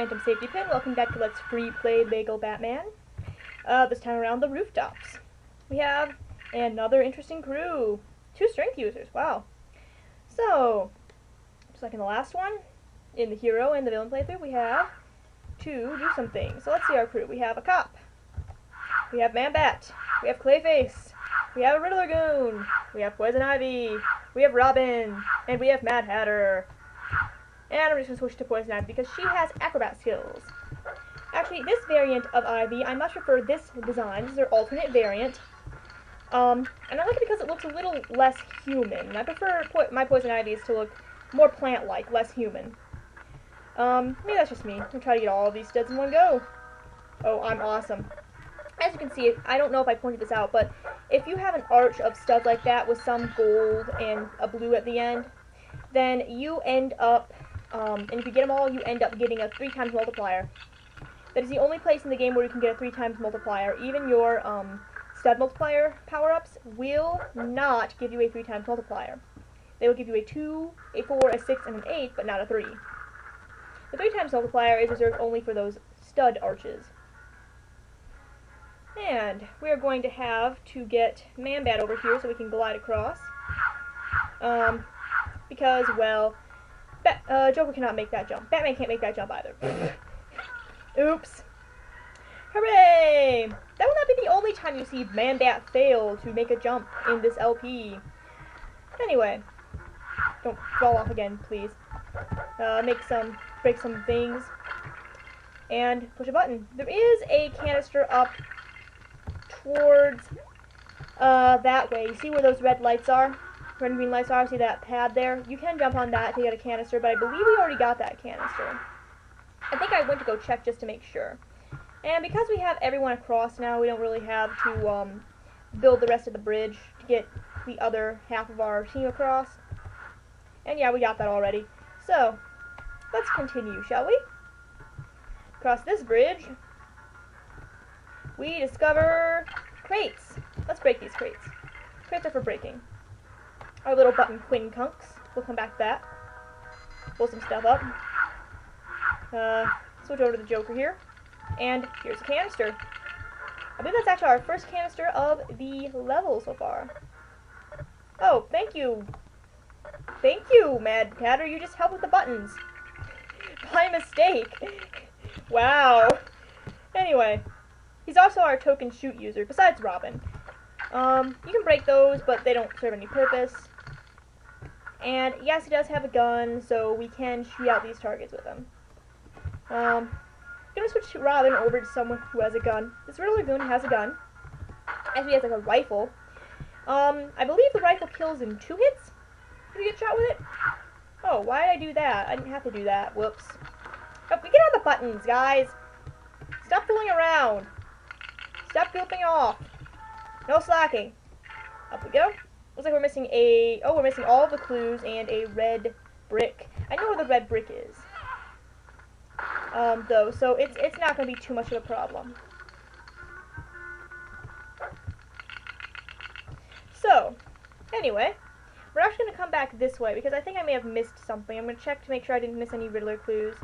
Phantom Safety Pin. Welcome back to Let's Free Play Lego Batman. This time around the rooftops. We have another interesting crew. 2 strength users, wow. So, just like in the last one, in the hero and the villain playthrough, we have to do some things. So let's see our crew. We have a cop. We have Man-Bat. We have Clayface. We have a Riddler Goon. We have Poison Ivy. We have Robin. And we have Mad Hatter. And I'm just going to switch to Poison Ivy because she has acrobat skills. Actually, this variant of Ivy, I much prefer this design. This is her alternate variant. And I like it because it looks a little less human. I prefer my Poison Ivies to look more plant-like, less human. Maybe that's just me. I'm going to try to get all of these studs in one go. Oh, I'm awesome. As you can see, I don't know if I pointed this out, but if you have an arch of studs like that with some gold and a blue at the end, then you end up, and if you get them all, you end up getting a 3 times multiplier. That is the only place in the game where you can get a 3 times multiplier. Even your stud multiplier power-ups will not give you a 3 times multiplier. They will give you a 2, a 4, a 6, and an 8, but not a 3. The 3 times multiplier is reserved only for those stud arches. And we are going to have to get Man-Bat over here so we can glide across. Because, well, Joker cannot make that jump. Batman can't make that jump either. Oops. Hooray! That will not be the only time you see Man-Bat fail to make a jump in this LP. Anyway, don't fall off again, please. Break some things, and push a button. There is a canister up towards, that way. You see where those red lights are? Red and green lights are? See that pad there? You can jump on that to get a canister, but I believe we already got that canister. I think I went to go check just to make sure. And because we have everyone across now, we don't really have to, build the rest of the bridge to get the other half of our team across. And yeah, we got that already. So, let's continue, shall we? Across this bridge, we discover crates. Let's break these crates. Crates are for breaking. Our little button quincunks. We'll come back to that. Pull some stuff up. Switch over to the Joker here. And here's a canister. I believe that's actually our first canister of the level so far. Oh, thank you. Thank you, Mad Hatter. You just helped with the buttons. By mistake. Wow. Anyway. He's also our token shoot user, besides Robin. You can break those, but they don't serve any purpose. And yes, he does have a gun, so we can shoot out these targets with him. I'm gonna switch Robin over to someone who has a gun. This Riddler Goon has a gun. Actually, he has like a rifle. I believe the rifle kills in 2 hits. Did we get shot with it? Oh, why did I do that? I didn't have to do that. Whoops. Oh, we get on the buttons, guys. Stop fooling around. Stop goofing off. No slacking. Up we go. Looks like we're missing we're missing all of the clues and a red brick. I know where the red brick is. Though, so it's not going to be too much of a problem. So, anyway, we're actually going to come back this way because I think I may have missed something. I'm going to check to make sure I didn't miss any Riddler clues.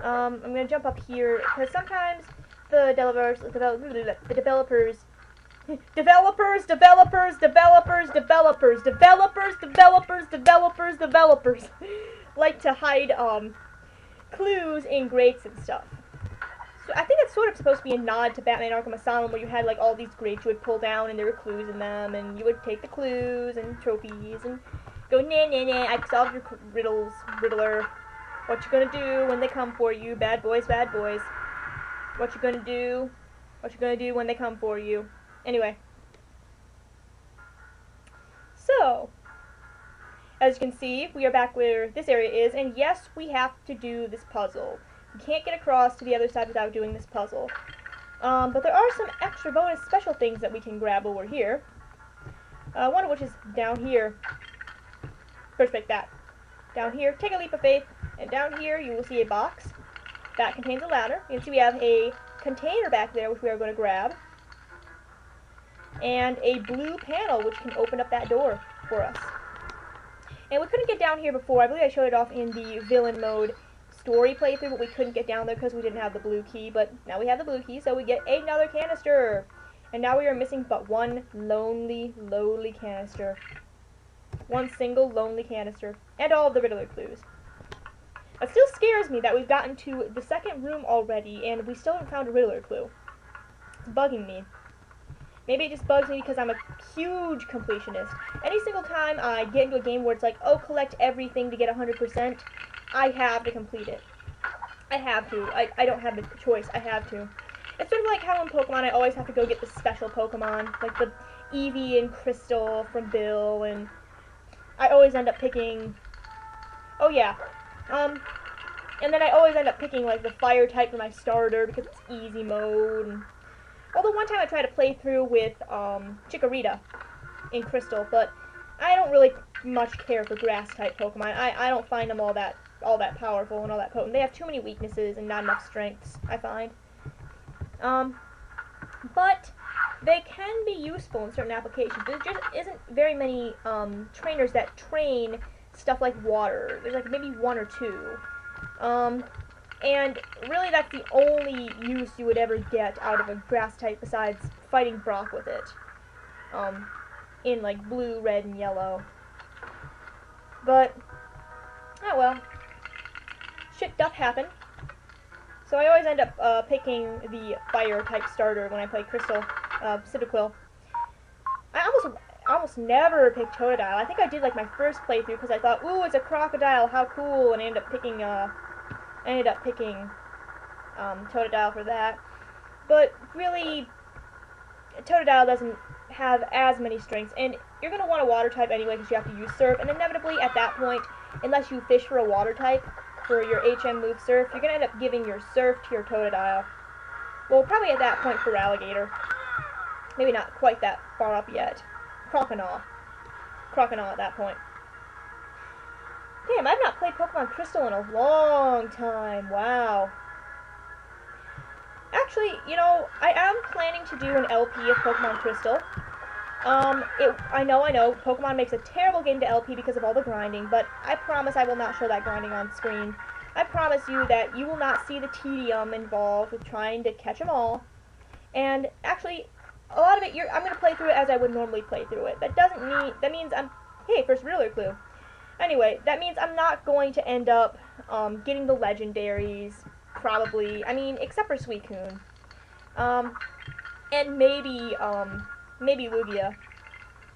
I'm going to jump up here because sometimes the developers like to hide clues in grates and stuff. So I think it's sort of supposed to be a nod to Batman Arkham Asylum, where you had like all these grates you would pull down and there were clues in them, and you would take the clues and trophies and go, nah nah nah, I solved your riddles, Riddler. What you gonna do when they come for you, bad boys, bad boys? What you gonna do? What you gonna do when they come for you? Anyway. So, as you can see, we are back where this area is, and yes, we have to do this puzzle. We can't get across to the other side without doing this puzzle. But there are some extra bonus special things that we can grab over here. One of which is down here. First break that. Down here, take a leap of faith, and down here you will see a box that contains a ladder. You can see we have a container back there which we are going to grab. And a blue panel which can open up that door for us. And we couldn't get down here before. I believe I showed it off in the villain mode story playthrough, but we couldn't get down there because we didn't have the blue key. But now we have the blue key, so we get another canister. And now we are missing but one lonely canister. One single lonely canister. And all of the Riddler clues. It still scares me that we've gotten to the second room already, and we still haven't found a Riddler clue. It's bugging me. Maybe it just bugs me because I'm a huge completionist. Any single time I get into a game where it's like, oh, collect everything to get 100%, I have to complete it. I have to. I don't have a choice. I have to. It's sort of like how in Pokemon I always have to go get the special Pokemon, like the Eevee and Crystal from Bill, and I always end up picking... Oh, yeah. And then I always end up picking, like, the Fire type for my starter because it's easy mode, and... Although one time I tried to play through with, Chikorita in Crystal, but I don't really much care for Grass-type Pokemon. I don't find them all that powerful and all that potent. They have too many weaknesses and not enough strengths, I find. But they can be useful in certain applications. There just isn't very many, trainers that train stuff like water. There's, like, maybe one or two. And really that's the only use you would ever get out of a grass type besides fighting Brock with it. In like blue, red, and yellow. But, oh well. Shit doth happen. So I always end up picking the fire type starter when I play Crystal, Cyndaquil. I almost never pick Totodile. I think I did like my first playthrough because I thought, ooh, it's a crocodile, how cool, and I ended up picking Totodile for that. But really, Totodile doesn't have as many strengths, and you're going to want a water type anyway because you have to use Surf, and inevitably at that point, unless you fish for a water type for your HM move Surf, you're going to end up giving your Surf to your Totodile. Well, probably at that point for Alligator. Maybe not quite that far up yet. Croconaw at that point. Damn, I've not played Pokemon Crystal in a long time. Wow. Actually, you know, I am planning to do an LP of Pokemon Crystal. I know, Pokemon makes a terrible game to LP because of all the grinding, but I promise I will not show that grinding on screen. I promise you that you will not see the tedium involved with trying to catch them all. And actually, a lot of it, I'm going to play through it as I would normally play through it. That means I'm, hey, first Riddler clue. Anyway, that means I'm not going to end up getting the legendaries, probably. I mean, except for Suicune. And maybe Lugia.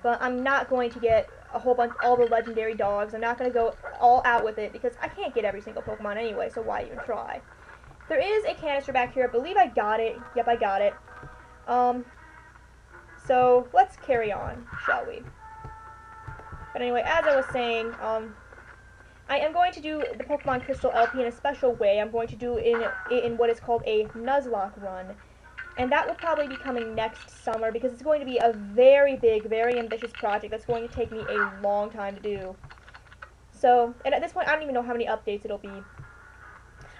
But I'm not going to get a whole bunch, all the legendary dogs. I'm not going to go all out with it because I can't get every single Pokemon anyway, so why even try? There is a canister back here. I believe I got it. Yep, I got it. So let's carry on, shall we? But anyway, as I was saying, I am going to do the Pokemon Crystal LP in a special way. I'm going to do it in what is called a Nuzlocke run. And that will probably be coming next summer because it's going to be a very big, very ambitious project that's going to take me a long time to do. So, and at this point, I don't even know how many updates it'll be.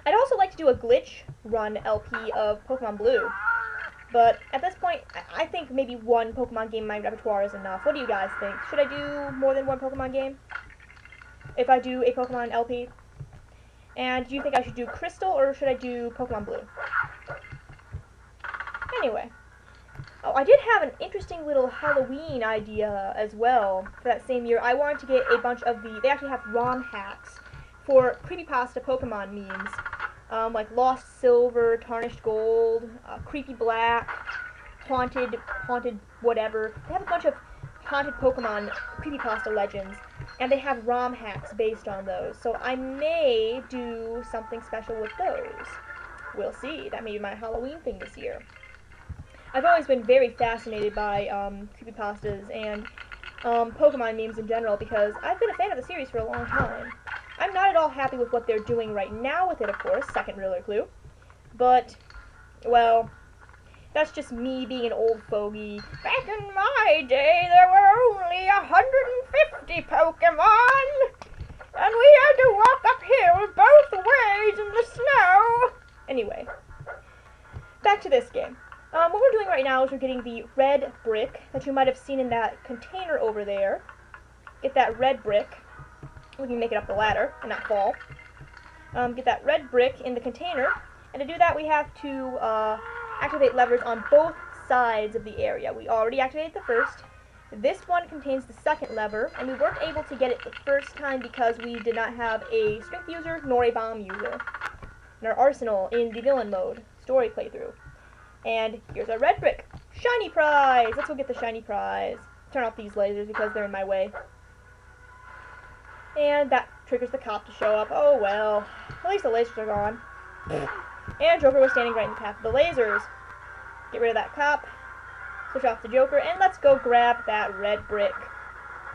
I'd also like to do a glitch run LP of Pokemon Blue. But at this point, I think maybe one Pokemon game in my repertoire is enough. What do you guys think? Should I do more than one Pokemon game? If I do a Pokemon LP? And do you think I should do Crystal or should I do Pokemon Blue? Anyway. Oh, I did have an interesting little Halloween idea as well for that same year. I wanted to get a bunch of they actually have ROM hacks for creepypasta Pokemon memes. Like Lost Silver, Tarnished Gold, Creepy Black, Haunted whatever. They have a bunch of haunted Pokemon creepypasta legends, and they have ROM hacks based on those. So I may do something special with those. We'll see. That may be my Halloween thing this year. I've always been very fascinated by creepypastas and Pokemon memes in general because I've been a fan of the series for a long time. I'm not at all happy with what they're doing right now with it, of course, second Riddler clue. But, well, that's just me being an old fogey. Back in my day, there were only 150 Pokemon, and we had to walk uphill both ways in the snow. Anyway, back to this game. What we're doing right now is we're getting the red brick that you might have seen in that container over there. Get that red brick. We can make it up the ladder and not fall. get that red brick in the container. And to do that, we have to activate levers on both sides of the area. We already activated the first. This one contains the second lever, and we weren't able to get it the first time because we did not have a strength user nor a bomb user in our arsenal in the villain mode story playthrough. And here's our red brick. Shiny prize! Let's go get the shiny prize. Turn off these lasers because they're in my way. And that triggers the cop to show up. Oh well. At least the lasers are gone. And Joker was standing right in the path of the lasers. Get rid of that cop. Switch off the Joker, and let's go grab that red brick.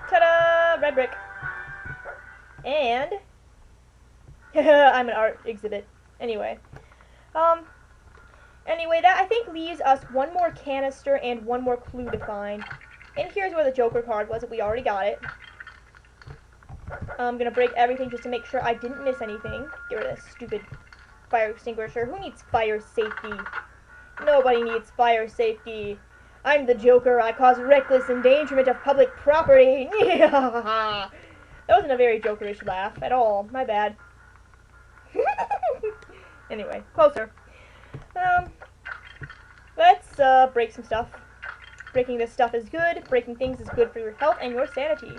Ta-da! Red brick. And I'm an art exhibit. Anyway. Anyway, that I think leaves us one more canister and one more clue to find. And here's where the Joker card was. We already got it. I'm gonna break everything just to make sure I didn't miss anything. Get rid of this stupid fire extinguisher. Who needs fire safety? Nobody needs fire safety. I'm the Joker. I cause reckless endangerment of public property. That wasn't a very Jokerish laugh at all. My bad. Anyway, closer. Let's break some stuff. Breaking this stuff is good. Breaking things is good for your health and your sanity.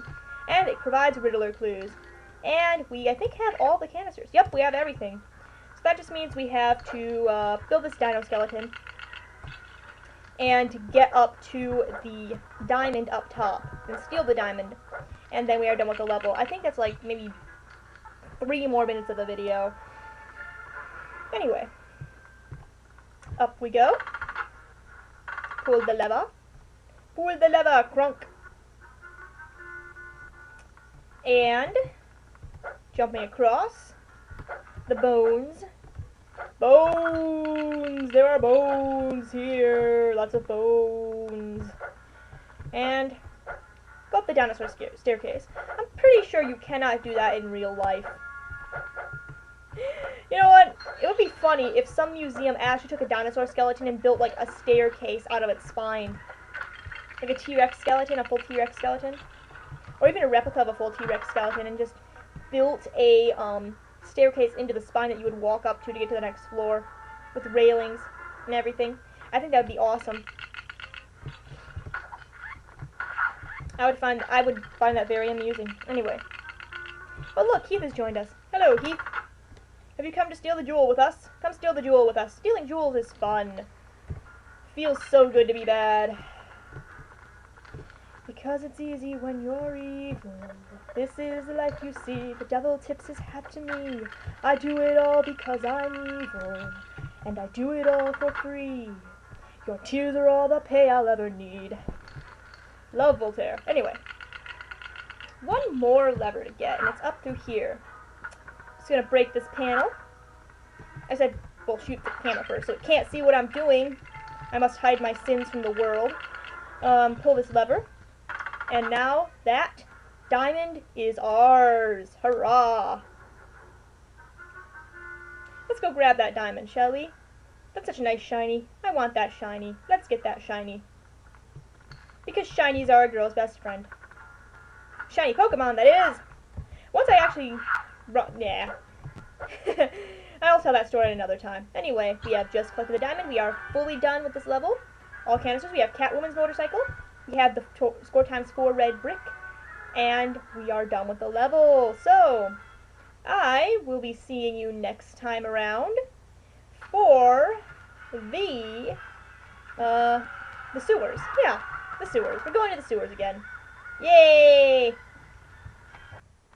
And it provides Riddler clues. And we, I think, have all the canisters. Yep, we have everything. So that just means we have to build this dino skeleton and get up to the diamond up top and steal the diamond. And then we are done with the level. I think that's like maybe 3 more minutes of the video. Anyway. Up we go. Pull the lever. Pull the lever, crunk. And jumping across the bones. Bones! There are bones here. Lots of bones. And go up the dinosaur staircase. I'm pretty sure you cannot do that in real life. You know what? It would be funny if some museum actually took a dinosaur skeleton and built like a staircase out of its spine. Like a T-Rex skeleton, a full T-Rex skeleton. Or even a replica of a full T-Rex skeleton and just built a staircase into the spine that you would walk up to get to the next floor with railings and everything. I think that would be awesome. I would find that very amusing. Anyway. Oh look, Heath has joined us. Hello, Heath. Have you come to steal the jewel with us? Come steal the jewel with us. Stealing jewels is fun. Feels so good to be bad. Because it's easy when you're evil. This is the life you see. The devil tips his hat to me. I do it all because I'm evil. And I do it all for free. Your tears are all the pay I'll ever need. Love Voltaire. Anyway. One more lever to get, and it's up through here. Just gonna break this panel. I said, well, shoot the camera first, so it can't see what I'm doing. I must hide my sins from the world. Pull this lever. And now that diamond is ours. Hurrah! Let's go grab that diamond, shall we? That's such a nice shiny. I want that shiny. Let's get that shiny. Because shinies are a girl's best friend. Shiny Pokemon, that is! Once I actually... yeah. I'll tell that story another time. Anyway, we have just collected the diamond. We are fully done with this level. All canisters. We have Catwoman's motorcycle. We have the score times 4 red brick. And we are done with the level. So, I will be seeing you next time around for the sewers. Yeah, the sewers. We're going to the sewers again. Yay!